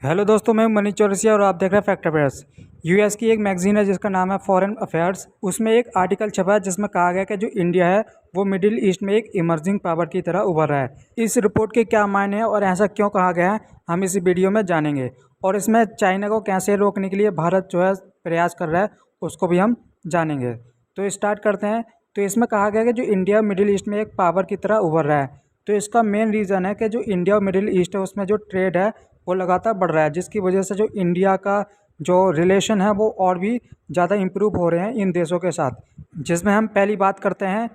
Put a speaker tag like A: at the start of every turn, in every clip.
A: Hello दोस्तों, मैं मनीष चौरसिया और आप देख रहे हैं फैक्ट अफेयर्स। यूएस की एक मैगजीन है जिसका नाम है फॉरेन अफेयर्स। उसमें एक आर्टिकल छपा है जिसमें कहा गया कि जो इंडिया है वो मिडिल ईस्ट में एक इमर्जिंग पावर की तरह उभर रहा है। इस रिपोर्ट के क्या मायने हैं और ऐसा क्यों कहा गया है, हम इस वीडियो में जानेंगे। और इसमें चाइना को कैसे रोकने के लिए भारत जो है प्रयास कर रहा है उसको भी हम जानेंगे। तो स्टार्ट करते हैं। तो इसमें कहा गया है कि जो इंडिया मिडिल ईस्ट में एक पावर की तरह उभर रहा है। तो इसका मेन रीज़न है कि जो इंडिया और मिडिल ईस्ट है उसमें जो ट्रेड है वो लगातार बढ़ रहा है, जिसकी वजह से जो इंडिया का जो रिलेशन है वो और भी ज़्यादा इम्प्रूव हो रहे हैं इन देशों के साथ। जिसमें हम पहली बात करते हैं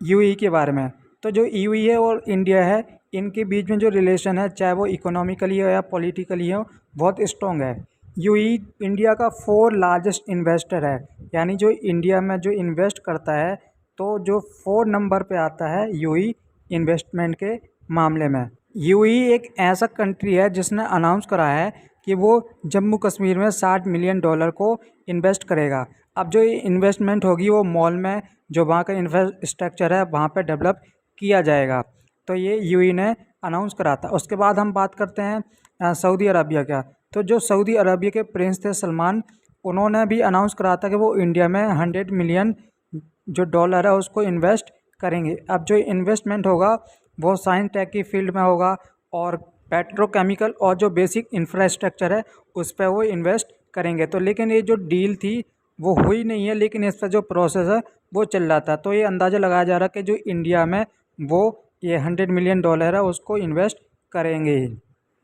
A: यूएई के बारे में। तो जो यूएई है और इंडिया है, इनके बीच में जो रिलेशन है, चाहे वो इकोनॉमिकली हो या पॉलिटिकली हो, बहुत स्ट्रॉन्ग है। यूएई इंडिया का 4 लार्जेस्ट इन्वेस्टर है, यानी जो इंडिया में जो इन्वेस्ट करता है तो जो 4 नंबर पे आता है यूएई इन्वेस्टमेंट के मामले में। यूएई एक ऐसा कंट्री है जिसने अनाउंस करा है कि वो जम्मू कश्मीर में $60 मिलियन को इन्वेस्ट करेगा। अब जो ये इन्वेस्टमेंट होगी वो मॉल में जो वहाँ का इंफ्रास्ट्रक्चर है वहाँ पे डेवलप किया जाएगा। तो ये यूएई ने अनाउंस करा था। उसके बाद हम बात करते हैं सऊदी अरबिया का। तो जो सऊदी अरबिया के प्रिंस थे सलमान, उन्होंने भी अनाउंस करा था कि वो इंडिया में $100 मिलियन जो डॉलर है उसको इन्वेस्ट करेंगे। अब जो इन्वेस्टमेंट होगा वो साइंस टेक की फील्ड में होगा और पेट्रोकेमिकल और जो बेसिक इंफ्रास्ट्रक्चर है उस पर वो इन्वेस्ट करेंगे। तो लेकिन ये जो डील थी वो हुई नहीं है, लेकिन इसका जो प्रोसेस है वो चल रहा था। तो ये अंदाज़ा लगाया जा रहा है कि जो इंडिया में वो ये $100 मिलियन है उसको इन्वेस्ट करेंगे ही।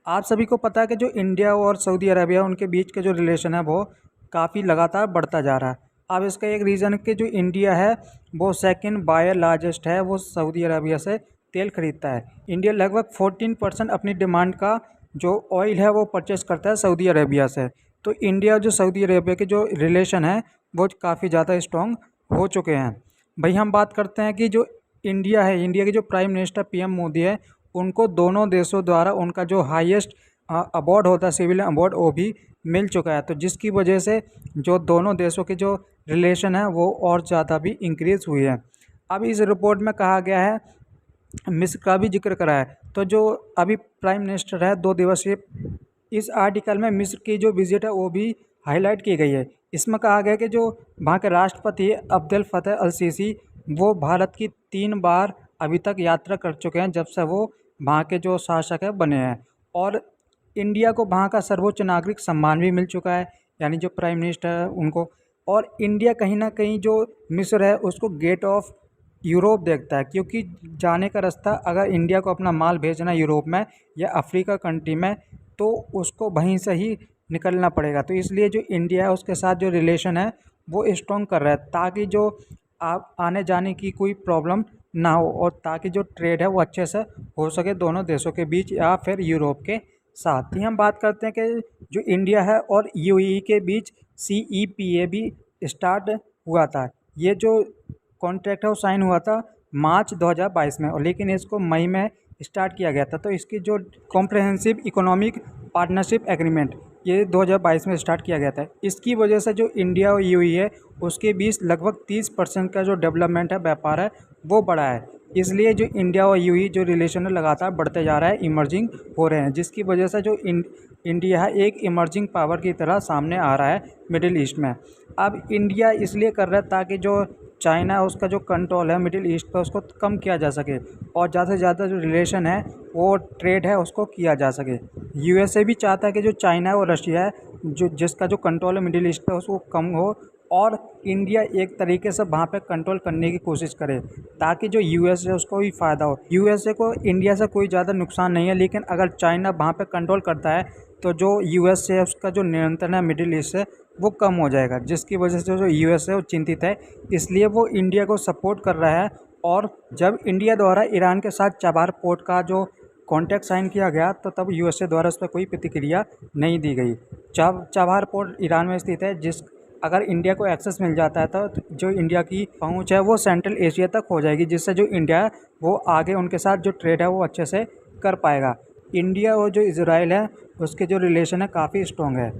A: आप सभी को पता है कि जो इंडिया और सऊदी अरबिया उनके बीच के जो रिलेशन है वो काफ़ी लगातार बढ़ता जा रहा है। अब इसका एक रीज़न है कि जो इंडिया है वो सेकंड बायर लार्जेस्ट है, वो सऊदी अरबिया से तेल खरीदता है। इंडिया लगभग 14% अपनी डिमांड का जो ऑयल है वो परचेस करता है सऊदी अरेबिया से। तो इंडिया और जो सऊदी अरेबिया के जो रिलेशन है वो काफ़ी ज़्यादा स्ट्रॉन्ग हो चुके हैं। भाई हम बात करते हैं कि जो इंडिया है, इंडिया के जो प्राइम मिनिस्टर पीएम मोदी है, उनको दोनों देशों द्वारा उनका जो हाईएस्ट अवार्ड होता है सिविलियन अवार्ड वो भी मिल चुका है। तो जिसकी वजह से जो दोनों देशों के जो रिलेशन है वो और ज़्यादा भी इंक्रीज़ हुई है। अब इस रिपोर्ट में कहा गया है, मिस्र का भी जिक्र करा है। तो जो अभी प्राइम मिनिस्टर है 2 दिवसीय, इस आर्टिकल में मिस्र की जो विजिट है वो भी हाईलाइट की गई है। इसमें कहा गया कि जो वहाँ के राष्ट्रपति अब्देल फतेह अल सीसी, वो भारत की 3 बार अभी तक यात्रा कर चुके हैं जब से वो वहाँ के जो शासक है बने हैं। और इंडिया को वहाँ का सर्वोच्च नागरिक सम्मान भी मिल चुका है, यानी जो प्राइम मिनिस्टर है उनको। और इंडिया कहीं ना कहीं जो मिस्र है उसको गेट ऑफ यूरोप देखता है, क्योंकि जाने का रास्ता अगर इंडिया को अपना माल भेजना है यूरोप में या अफ्रीका कंट्री में तो उसको वहीं से ही निकलना पड़ेगा। तो इसलिए जो इंडिया है उसके साथ जो रिलेशन है वो स्ट्रॉन्ग कर रहा है, ताकि जो आप आने जाने की कोई प्रॉब्लम ना हो और ताकि जो ट्रेड है वो अच्छे से हो सके दोनों देशों के बीच या फिर यूरोप के साथ ही। हम बात करते हैं कि जो इंडिया है और यूएई के बीच CEPA भी स्टार्ट हुआ था। ये जो कॉन्ट्रैक्ट है वो साइन हुआ था मार्च 2022 में, और लेकिन इसको मई में स्टार्ट किया गया था। तो इसकी जो कॉम्प्रहेंसिव इकोनॉमिक पार्टनरशिप एग्रीमेंट ये 2022 में स्टार्ट किया गया था। इसकी वजह से जो इंडिया और यूएई है उसके बीच लगभग 30% का जो डेवलपमेंट है, व्यापार है, वो बढ़ा है। इसलिए जो इंडिया और यूएई जो रिलेशन है लगातार बढ़ते जा रहा है, इमर्जिंग हो रहे हैं, जिसकी वजह से जो इंडिया है एक इमर्जिंग पावर की तरह सामने आ रहा है मिडिल ईस्ट में। अब इंडिया इसलिए कर रहा है ताकि जो चाइना है उसका जो कंट्रोल है मिडिल ईस्ट पर उसको कम किया जा सके और ज़्यादा से ज़्यादा जो रिलेशन है वो ट्रेड है उसको किया जा सके। यूएसए भी चाहता है कि जो चाइना है और रशिया है जो जिसका जो कंट्रोल है मिडिल ईस्ट पर उसको कम हो, और इंडिया एक तरीके से वहाँ पे कंट्रोल करने की कोशिश करे ताकि जो यूएस है उसको भी फ़ायदा हो। यूएसए को इंडिया से कोई ज़्यादा नुकसान नहीं है, लेकिन अगर चाइना वहाँ पे कंट्रोल करता है तो जो यूएस है उसका जो नियंत्रण है मिडिल ईस्ट से वो कम हो जाएगा, जिसकी वजह से जो यूएस है वो चिंतित है। इसलिए वो इंडिया को सपोर्ट कर रहा है। और जब इंडिया द्वारा ईरान के साथ चाबार पोर्ट का जो कॉन्ट्रैक्ट साइन किया गया तो तब यूएसए द्वारा उस पर कोई प्रतिक्रिया नहीं दी गई। चाबार पोर्ट ईरान में स्थित है, जिस अगर इंडिया को एक्सेस मिल जाता है तो जो इंडिया की पहुंच है वो सेंट्रल एशिया तक हो जाएगी, जिससे जो इंडिया है वो आगे उनके साथ जो ट्रेड है वो अच्छे से कर पाएगा। इंडिया और जो इजराइल है उसके जो रिलेशन है काफ़ी स्ट्रॉन्ग है।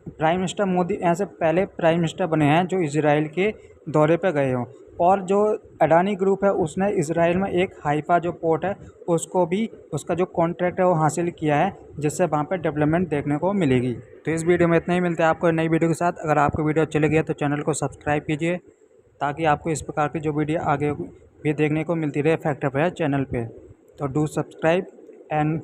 A: प्राइम मिनिस्टर मोदी ऐसे पहले प्राइम मिनिस्टर बने हैं जो इजराइल के दौरे पर गए हों। और जो अडानी ग्रुप है उसने इसराइल में एक हाइफा जो पोर्ट है उसको भी उसका जो कॉन्ट्रैक्ट है वो हासिल किया है, जिससे वहाँ पे डेवलपमेंट देखने को मिलेगी। तो इस वीडियो में इतना ही, मिलते हैं आपको नई वीडियो के साथ। अगर आपको वीडियो अच्छी लगी है तो चैनल को सब्सक्राइब कीजिए, ताकि आपको इस प्रकार की जो वीडियो आगे भी देखने को मिलती रहे फैक्ट अफेयर चैनल पे। तो डू सब्सक्राइब एंड